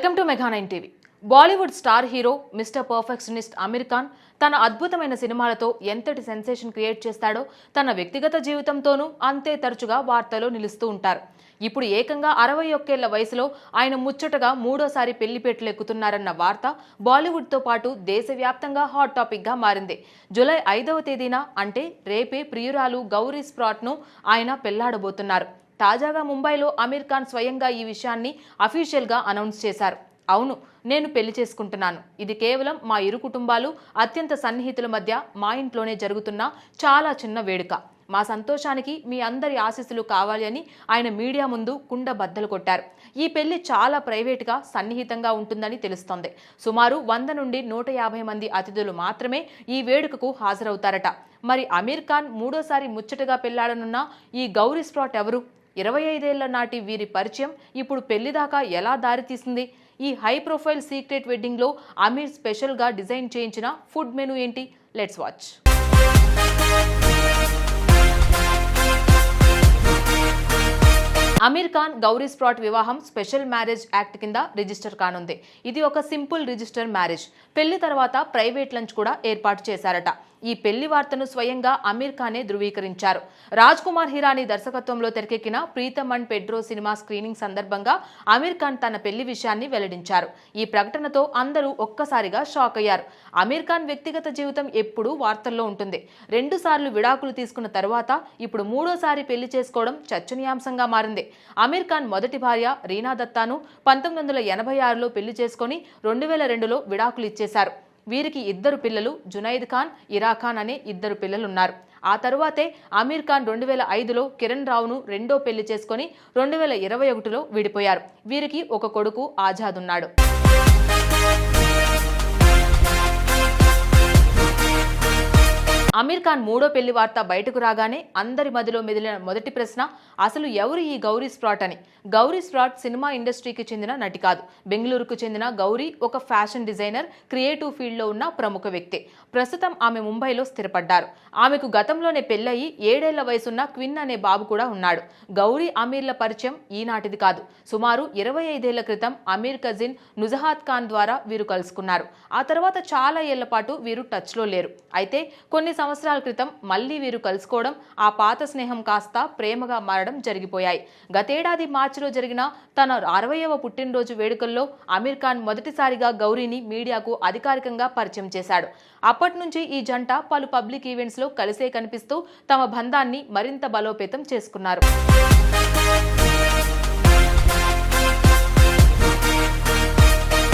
Welcome to mega nine TV. Bollywood star hero mister perfectionist Aamir Khan తన అద్భుతమైన సినిమాలతో ఎంతటి సెన్సేషన్ క్రియేట్ చేస్తాడో తన వ్యక్తిగత జీవితంతోనూ అంతే తరచుగా వార్తల్లో నిలుస్తూ ఉంటారు. ఇప్పుడు ఏకంగా 61 ఏళ్ల వయసులో ఆయన ముచ్చటగా మూడోసారి పెళ్లిపేటలు ఎక్కుతున్నారన్న వార్త బాలీవుడ్తో పాటు దేశవ్యాప్తంగా హాట్ టాపిక్గా మారింది. జూలై 5వ తేదీన అంటే రేపే ప్రియురాలు గౌరీ స్ప్రాట్ను ఆయన పెళ్లాడబోతున్నారు. తాజాగా ముంబైలో అమీర్ ఖాన్ స్వయంగా ఈ విషయాన్ని అఫీషియల్గా అనౌన్స్ చేశారు. అవును, నేను పెళ్లి చేసుకుంటున్నాను. ఇది కేవలం మా ఇరు కుటుంబాలు అత్యంత సన్నిహితుల మధ్య మా ఇంట్లోనే జరుగుతున్న చాలా చిన్న వేడుక. మా సంతోషానికి మీ అందరి ఆశీస్సులు కావాలి అని ఆయన మీడియా ముందు కుండ బద్దలు కొట్టారు. ఈ పెళ్లి చాలా ప్రైవేట్గా సన్నిహితంగా ఉంటుందని తెలుస్తోంది. సుమారు 100 నుండి 150 మంది అతిథులు మాత్రమే ఈ వేడుకకు హాజరవుతారట. మరి అమీర్ ఖాన్ మూడోసారి ముచ్చటగా పెళ్లాడనున్న ఈ గౌరీ స్ప్రాట్ ఎవరు? 25 ఏళ్ల నాటి వీరి పరిచయం ఇప్పుడు పెళ్లి దాకా ఎలా దారితీసింది? ఈ హై ప్రొఫైల్ సీక్రెట్ వెడ్డింగ్లో అమీర్ స్పెషల్గా డిజైన్ చేయించిన ఫుడ్ మెనూ ఏంటి? Let's watch. Aamir Khan Gauri Spratt వివాహం స్పెషల్ మ్యారేజ్ యాక్ట్ కింద రిజిస్టర్ కానుంది. ఇది ఒక సింపుల్ రిజిస్టర్ మ్యారేజ్. పెళ్లి తర్వాత ప్రైవేట్ లంచ్ కూడా ఏర్పాటు చేశారట. ఈ పెళ్లి వార్తను స్వయంగా అమీర్ ఖానే ధృవీకరించారు. రాజ్ కుమార్ హిరానీ దర్శకత్వంలో తెరకెక్కిన Pritam and Pedro cinema screening సందర్భంగా అమీర్ ఖాన్ తన పెళ్లి విషయాన్ని వెల్లడించారు. ఈ ప్రకటనతో అందరూ ఒక్కసారిగా షాక్ అయ్యారు. అమీర్ ఖాన్ వ్యక్తిగత జీవితం ఎప్పుడూ వార్తల్లో ఉంటుంది. 2 సార్లు విడాకులు తీసుకున్న తర్వాత ఇప్పుడు మూడోసారి పెళ్లి చేసుకోవడం చర్చనీయాంశంగా మారింది. అమీర్ ఖాన్ మొదటి భార్య రీనా దత్తాను 1986లో పెళ్లి చేసుకుని 2002లో విడాకులు ఇచ్చేశారు. వీరికి 2 పిల్లలు, జునైద్ ఖాన్, ఇరా ఖాన్ అనే 2 పిల్లలున్నారు. ఆ తరువాతే అమీర్ ఖాన్ 2005లో కిరణ్ రావును రెండో పెళ్లి చేసుకుని 2021లో విడిపోయారు. వీరికి ఒక కొడుకు ఆజాద్ ఉన్నాడు. అమీర్ ఖాన్ మూడో పెళ్లి వార్త బయటకు రాగానే అందరి మధ్యలో మెదిలిన మొదటి ప్రశ్న, అసలు ఎవరు ఈ గౌరీ స్ప్రాట్ అని. గౌరీ స్ప్రాట్ సినిమా ఇండస్ట్రీకి చెందిన నటి కాదు. బెంగళూరుకు చెందిన గౌరీ ఒక ఫ్యాషన్ డిజైనర్, క్రియేటివ్ ఫీల్డ్లో ఉన్న ప్రముఖ వ్యక్తి. ప్రస్తుతం ఆమె ముంబైలో స్థిరపడ్డారు. ఆమెకు గతంలోనే పెళ్లయి 7 ఏళ్ల వయసున్న క్విన్ అనే బాబు కూడా ఉన్నాడు. గౌరీ అమీర్ల పరిచయం ఈనాటిది కాదు. సుమారు 25 ఏళ్ల క్రితం అమీర్ కజిన్ నుజహాత్ ఖాన్ ద్వారా వీరు కలుసుకున్నారు. ఆ తర్వాత చాలా ఏళ్ల పాటు వీరు టచ్లో లేరు. అయితే కొన్ని సంవత్సరాల క్రితం మళ్లీ వీరు కలుసుకోవడం, ఆ పాత స్నేహం కాస్త ప్రేమగా మారడం జరిగిపోయాయి. గతేడాది మార్చిలో జరిగిన తన 60వ పుట్టినరోజు వేడుకల్లో అమీర్ ఖాన్ మొదటిసారిగా గౌరీని మీడియాకు అధికారికంగా పరిచయం చేశాడు. అప్పటి నుంచి ఈ జంట పలు పబ్లిక్ ఈవెంట్స్లో కలిసే కనిపిస్తూ తమ బంధాన్ని మరింత బలోపేతం చేసుకున్నారు.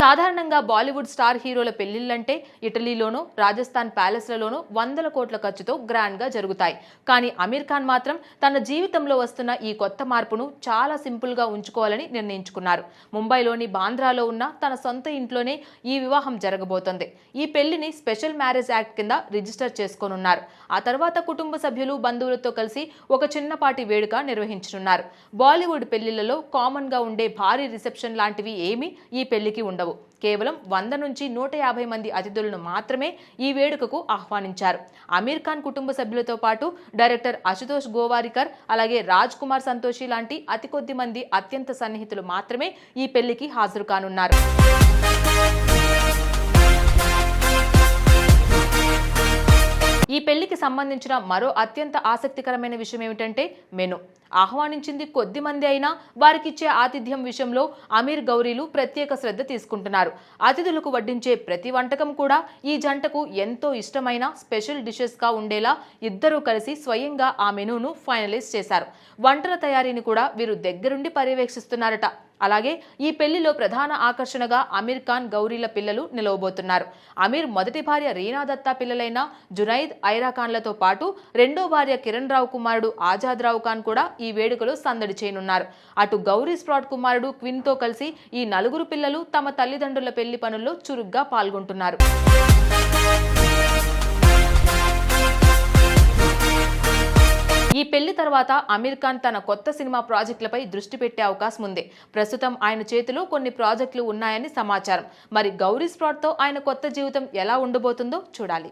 సాధారణంగా బాలీవుడ్ స్టార్ హీరోల పెళ్లిళ్లంటే ఇటలీలోనూ, రాజస్థాన్ ప్యాలెస్లలోనూ 100 కోట్ల ఖర్చుతో గ్రాండ్గా జరుగుతాయి. కానీ అమీర్ ఖాన్ మాత్రం తన జీవితంలో వస్తున్న ఈ కొత్త మార్పును చాలా సింపుల్గా ఉంచుకోవాలని నిర్ణయించుకున్నారు. ముంబైలోని బాంద్రాలో ఉన్న తన సొంత ఇంట్లోనే ఈ వివాహం జరగబోతోంది. ఈ పెళ్లిని స్పెషల్ మ్యారేజ్ యాక్ట్ కింద రిజిస్టర్ చేసుకోనున్నారు. ఆ తర్వాత కుటుంబ సభ్యులు, బంధువులతో కలిసి ఒక చిన్నపాటి వేడుక నిర్వహించనున్నారు. బాలీవుడ్ పెళ్లిళ్లలో కామన్ గా ఉండే భారీ రిసెప్షన్ లాంటివి ఏమీ ఈ పెళ్లికి ఉండవు. కేవలం 100 నుంచి 150 మంది అతిథులను మాత్రమే ఈ వేడుకకు ఆహ్వానించారు. అమీర్ ఖాన్ కుటుంబ సభ్యులతో పాటు డైరెక్టర్ అశుతోష్ గోవారికర్, అలాగే రాజ్ కుమార్ సంతోషి లాంటి అతి కొద్ది మంది అత్యంత సన్నిహితులు మాత్రమే ఈ పెళ్లికి హాజరు కానున్నారు. ఈ పెళ్లికి సంబంధించిన మరో అత్యంత ఆసక్తికరమైన విషయం ఏమిటంటే మెను. ఆహ్వానించింది కొద్ది మంది అయినా వారికిచ్చే ఆతిథ్యం విషయంలో అమీర్, గౌరీలు ప్రత్యేక శ్రద్ధ తీసుకుంటున్నారు. అతిథులకు వడ్డించే ప్రతి వంటకం కూడా ఈ జంటకు ఎంతో ఇష్టమైన స్పెషల్ డిషెస్గా ఉండేలా ఇద్దరూ కలిసి స్వయంగా ఆ మెనూను ఫైనలైజ్ చేశారు. వంటల తయారీని కూడా వీరు దగ్గరుండి పర్యవేక్షిస్తున్నారట. అలాగే ఈ పెళ్లిలో ప్రధాన ఆకర్షణగా అమీర్ ఖాన్, గౌరీల పిల్లలు నిలవబోతున్నారు. అమీర్ మొదటి భార్య రీనా దత్తా పిల్లలైన జునైద్, ఐరా ఖాన్లతో పాటు రెండో భార్య కిరణ్ రావు కుమారుడు ఆజాద్ రావు ఖాన్ కూడా ఈ వేడుకలో సందడి చేయనున్నారు. అటు గౌరీ స్ప్రాట్ కుమారుడు క్విన్ తో కలిసి ఈ 4 పిల్లలు తమ తల్లిదండ్రుల పెళ్లి పనుల్లో చురుగ్గా పాల్గొంటున్నారు. ఈ పెళ్లి తర్వాత అమీర్ ఖాన్ తన కొత్త సినిమా ప్రాజెక్టులపై దృష్టి పెట్టే అవకాశం ఉంది. ప్రస్తుతం ఆయన చేతిలో కొన్ని ప్రాజెక్టులు ఉన్నాయని సమాచారం. మరి గౌరీ స్ప్రాట్ తో ఆయన కొత్త జీవితం ఎలా ఉండబోతుందో చూడాలి.